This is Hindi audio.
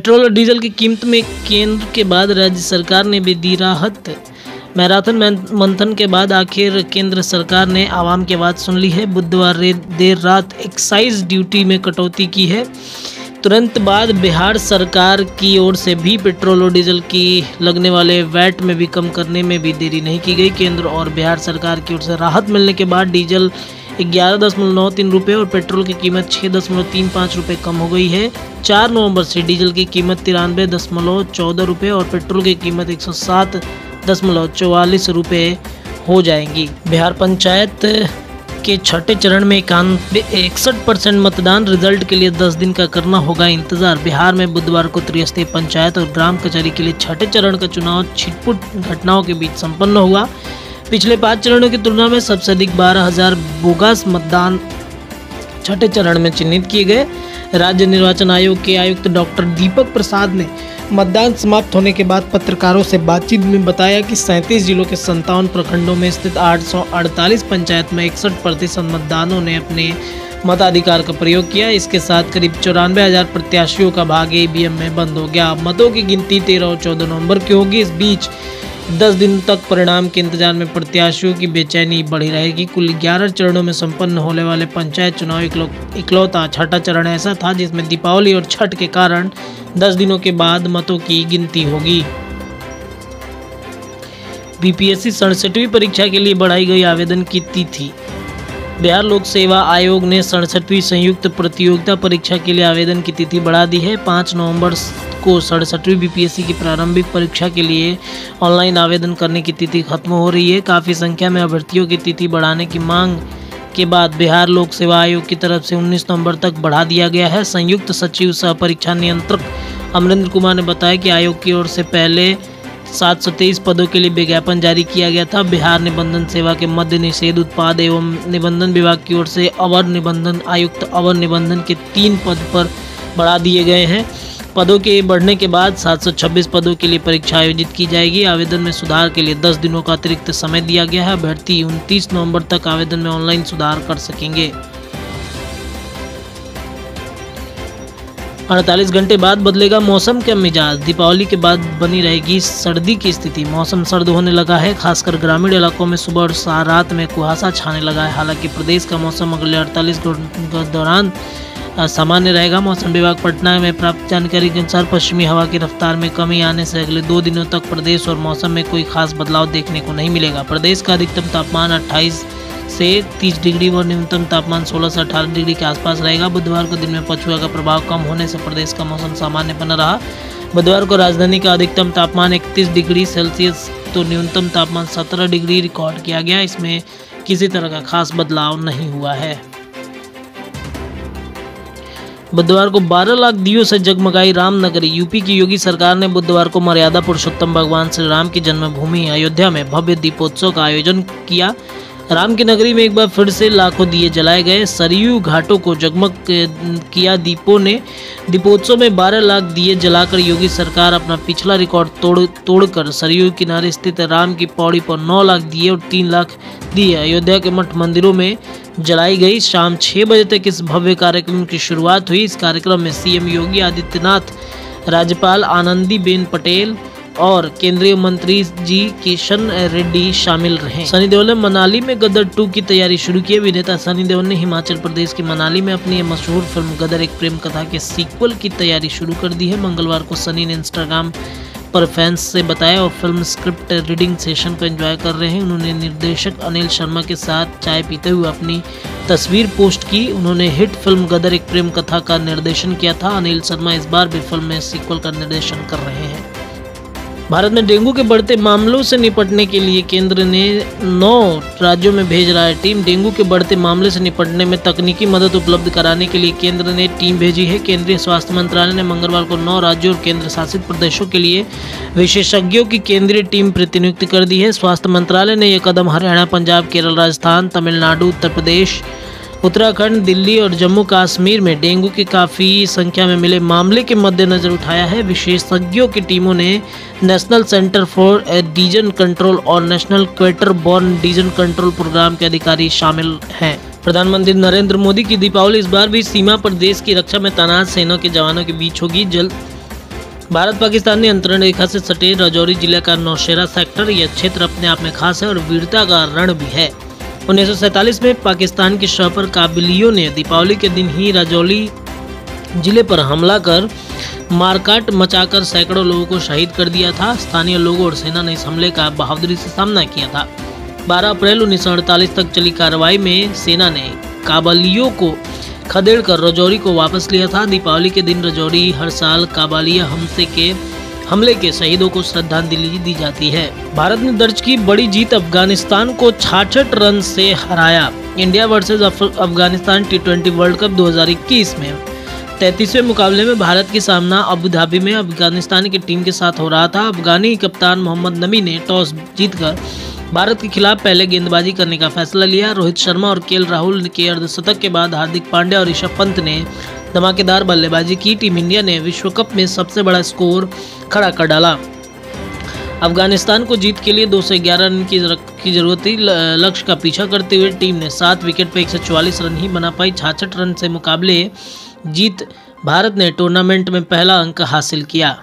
पेट्रोल और डीजल की कीमत में केंद्र के बाद राज्य सरकार ने भी दी राहत। मैराथन मंथन के बाद आखिर केंद्र सरकार ने आवाम की बात सुन ली है। बुधवार देर रात एक्साइज ड्यूटी में कटौती की है। तुरंत बाद बिहार सरकार की ओर से भी पेट्रोल और डीजल की लगने वाले वैट में भी कम करने में भी देरी नहीं की गई। केंद्र और बिहार सरकार की ओर से राहत मिलने के बाद डीजल 11.93 रुपये और पेट्रोल की कीमत 6.35 रुपये कम हो गई है। 4 नवंबर से डीजल की कीमत 93.14 रुपये और पेट्रोल की कीमत 107.44 रुपये हो जाएंगी। बिहार पंचायत के छठे चरण में 61% मतदान रिजल्ट के लिए 10 दिन का करना होगा इंतजार। बिहार में बुधवार को त्रिस्तरीय पंचायत और ग्राम कचहरी के लिए छठे चरण का चुनाव छिटपुट घटनाओं के बीच संपन्न हुआ। पिछले 5 चरणों की तुलना में सबसे अधिक 12,000 बोगस मतदान छठे चरण में चिन्हित किए गए। राज्य निर्वाचन आयोग के आयुक्त डॉक्टर दीपक प्रसाद ने मतदान समाप्त होने के बाद पत्रकारों से बातचीत में बताया कि 37 जिलों के 57 प्रखंडों में स्थित 848 पंचायत में 61% मतदानों ने अपने मताधिकार का प्रयोग किया। इसके साथ करीब 94,000 प्रत्याशियों का भाग ईवीएम में बंद हो गया। मतों की गिनती 13 और 14 नवंबर की होगी। इस बीच 10 दिन तक परिणाम के इंतजार में प्रत्याशियों की बेचैनी बढ़ी रहेगी। कुल 11 चरणों में संपन्न होने वाले पंचायत चुनाव इकलौता छठा चरण ऐसा था जिसमें दीपावली और छठ के कारण 10 दिनों के बाद मतों की गिनती होगी। बीपीएससी 67वीं परीक्षा के लिए बढ़ाई गई आवेदन की तिथि। बिहार लोक सेवा आयोग ने 67वीं संयुक्त प्रतियोगिता परीक्षा के लिए आवेदन की तिथि बढ़ा दी है। 5 नवंबर को 67वीं बीपीएससी की प्रारंभिक परीक्षा के लिए ऑनलाइन आवेदन करने की तिथि खत्म हो रही है। काफ़ी संख्या में अभ्यर्थियों की तिथि बढ़ाने की मांग के बाद बिहार लोक सेवा आयोग की तरफ से 19 नवंबर तक बढ़ा दिया गया है। संयुक्त सचिव सह परीक्षा नियंत्रक अमरेंद्र कुमार ने बताया कि आयोग की ओर से पहले 723 पदों के लिए विज्ञापन जारी किया गया था। बिहार निबंधन सेवा के मध्य निषेध उत्पाद एवं निबंधन विभाग की ओर से अवर निबंधन आयुक्त अवर निबंधन के 3 पद पर बढ़ा दिए गए हैं। पदों के बढ़ने के बाद 726 पदों के लिए परीक्षा आयोजित की जाएगी। आवेदन में सुधार के लिए 10 दिनों का अतिरिक्त समय दिया गया है। अभ्यर्थी 29 नवंबर तक आवेदन में ऑनलाइन सुधार कर सकेंगे। 48 घंटे बाद बदलेगा मौसम का मिजाज। दीपावली के बाद बनी रहेगी सर्दी की स्थिति। मौसम सर्द होने लगा है। खासकर ग्रामीण इलाकों में सुबह और रात में कुहासा छाने लगा है। हालांकि प्रदेश का मौसम अगले 48 घंटों के दौरान सामान्य रहेगा। मौसम विभाग पटना में प्राप्त जानकारी के अनुसार पश्चिमी हवा की रफ्तार में कमी आने से अगले 2 दिनों तक प्रदेश और मौसम में कोई खास बदलाव देखने को नहीं मिलेगा। प्रदेश का अधिकतम तापमान 28 से 30 डिग्री व न्यूनतम तापमान 16 से 18 डिग्री के आसपास रहेगा। बुधवार को दिन में पछुआ का प्रभाव कम होने से प्रदेश का मौसम सामान्य बना रहा। बुधवार को राजधानी का अधिकतम तापमान 31 डिग्री सेल्सियस तो न्यूनतम तापमान 17 डिग्री रिकॉर्ड किया गया। इसमें किसी तरह का खास बदलाव नहीं हुआ है। बुधवार को 12 लाख दियों से जगमगाई रामनगरी। यूपी की योगी सरकार ने बुधवार को मर्यादा पुरुषोत्तम भगवान श्री राम की जन्मभूमि अयोध्या में भव्य दीपोत्सव का आयोजन किया। राम की नगरी में एक बार फिर से लाखों दिए जलाए गए। सरयू घाटों को जगमग किया दीपों ने। दीपोत्सव में 12 लाख दिए जलाकर योगी सरकार अपना पिछला रिकॉर्ड तोड़कर सरयू किनारे स्थित राम की पौड़ी पर 9 लाख दिए और 3 लाख दिए अयोध्या के मठ मंदिरों में जलाई गई। शाम 6 बजे तक इस भव्य कार्यक्रम की शुरुआत हुई। इस कार्यक्रम में सीएम योगी आदित्यनाथ, राज्यपाल आनंदीबेन पटेल और केंद्रीय मंत्री जी किशन रेड्डी शामिल रहे। सनी देओल ने मनाली में गदर 2 की तैयारी शुरू की। अभिनेता सनी देओल ने हिमाचल प्रदेश के मनाली में अपनी मशहूर फिल्म गदर एक प्रेम कथा के सीक्वल की तैयारी शुरू कर दी है। मंगलवार को सनी ने इंस्टाग्राम पर फैंस से बताया और फिल्म स्क्रिप्ट रीडिंग सेशन को एंजॉय कर रहे हैं। उन्होंने निर्देशक अनिल शर्मा के साथ चाय पीते हुए अपनी तस्वीर पोस्ट की। उन्होंने हिट फिल्म गदर एक प्रेम कथा का निर्देशन किया था। अनिल शर्मा इस बार भी फिल्म में सीक्वल का निर्देशन कर रहे हैं। भारत में डेंगू के बढ़ते मामलों से निपटने के लिए केंद्र ने 9 राज्यों में भेज रहा है टीम। डेंगू के बढ़ते मामले से निपटने में तकनीकी मदद उपलब्ध कराने के लिए केंद्र ने टीम भेजी है। केंद्रीय स्वास्थ्य मंत्रालय ने मंगलवार को 9 राज्यों और केंद्र शासित प्रदेशों के लिए विशेषज्ञों की केंद्रीय टीम प्रतिनियुक्त कर दी है। स्वास्थ्य मंत्रालय ने यह कदम हरियाणा, पंजाब, केरल, राजस्थान, तमिलनाडु, उत्तर प्रदेश, उत्तराखंड, दिल्ली और जम्मू कश्मीर में डेंगू की काफ़ी संख्या में मिले मामले के मद्देनजर उठाया है। विशेषज्ञों की टीमों ने national centre for disease control और national vector borne disease control programme के अधिकारी शामिल हैं। प्रधानमंत्री नरेंद्र मोदी की दीपावली इस बार भी सीमा पर देश की रक्षा में तैनात सेना के जवानों के बीच होगी। भारत पाकिस्तान नियंत्रण रेखा से सटे राजौरी जिले का नौशेरा सेक्टर यह क्षेत्र अपने आप में खास है और वीरता का रण भी है। 1947 में पाकिस्तान की शह पर काबिलियों ने दीपावली के दिन ही राजौरी जिले पर हमला कर मारकाट मचाकर सैकड़ों लोगों को शहीद कर दिया था। स्थानीय लोगों और सेना ने इस हमले का बहादुरी से सामना किया था। 12 अप्रैल 1948 तक चली कार्रवाई में सेना ने काबालियों को खदेड़कर राजौरी को वापस लिया था। दीपावली के दिन राजौरी हर साल काबालिया हमले के शहीदों को श्रद्धांजलि दी जाती है। भारत ने दर्ज की बड़ी जीत, अफगानिस्तान को 66 रन से हराया। India versus Afghanistan T20 world cup 2021 में 33वें मुकाबले में भारत की सामना अबू धाबी में अफगानिस्तान की टीम के साथ हो रहा था। अफगानी कप्तान मोहम्मद नबी ने टॉस जीतकर भारत के खिलाफ पहले गेंदबाजी करने का फैसला लिया। रोहित शर्मा और केएल राहुल के अर्धशतक के बाद हार्दिक पांड्या और ऋषभ पंत ने धमाकेदार बल्लेबाजी की। टीम इंडिया ने विश्व कप में सबसे बड़ा स्कोर खड़ा कर डाला। अफगानिस्तान को जीत के लिए 211 रन की जरूरत थी। लक्ष्य का पीछा करते हुए टीम ने 7 विकेट पर 144 रन ही बना पाई। 66 रन से मुकाबले जीत भारत ने टूर्नामेंट में पहला अंक हासिल किया।